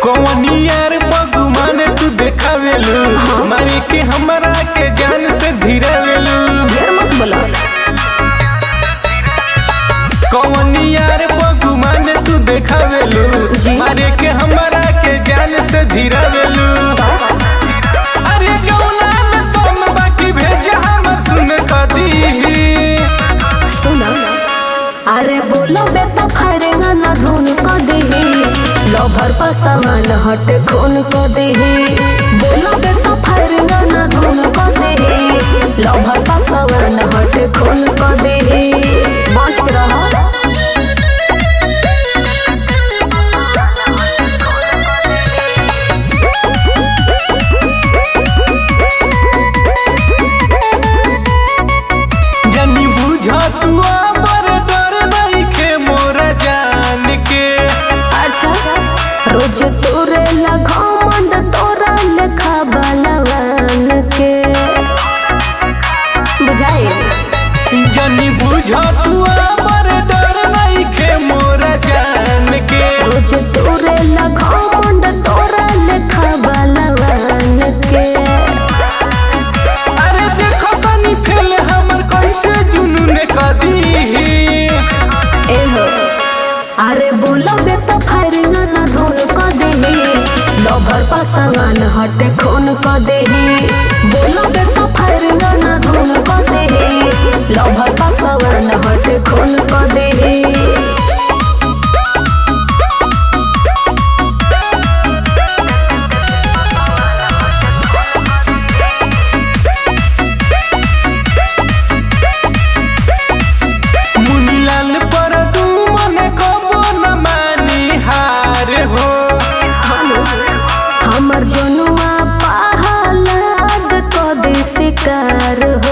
कौनियार बगुमान तू देखावेलू मारी के हमरा के जान से धीरावेलू। मत बोला कौनियार बगुमान तू देखावेलू मारी के हमरा के जान से धीरावेलू। अरे गौना में तुम बाकी भेजा हमर सुन कदी सुना। अरे बोलो बेटा फरेगा ना धुन को देही लभर पर सामान हट खून को देही। बोलो बेटा फरेगा ना धुन को देही लभर पर सामान हट खून को देही। बच के रहो। जानी बुझा तू अबर डर नहीं खे मोरा जान के। अच्छा रोज तोरे लगा मंड तोरा लेखा बलवान के बुझाए। जानी बुझा तू अबर डर नहीं खे मोरा जान के। रोज तोरे लगा मंड तोरा लेखा बलवान के। अरे देखो तनी फेल हमर कैसे जुनून कदी। एहो अरे बोलो बेटा फरेगा ना धुन को देही लभर पर सामान हट खून को देही। बोलो बेटा फरेगा ना धुन को देही लभर पर सामान हट खून को देही। मुनीलाल पर तू मन कबो न मानी हार हो। हमर जनुआ पहाड़ को दे शिकार हो।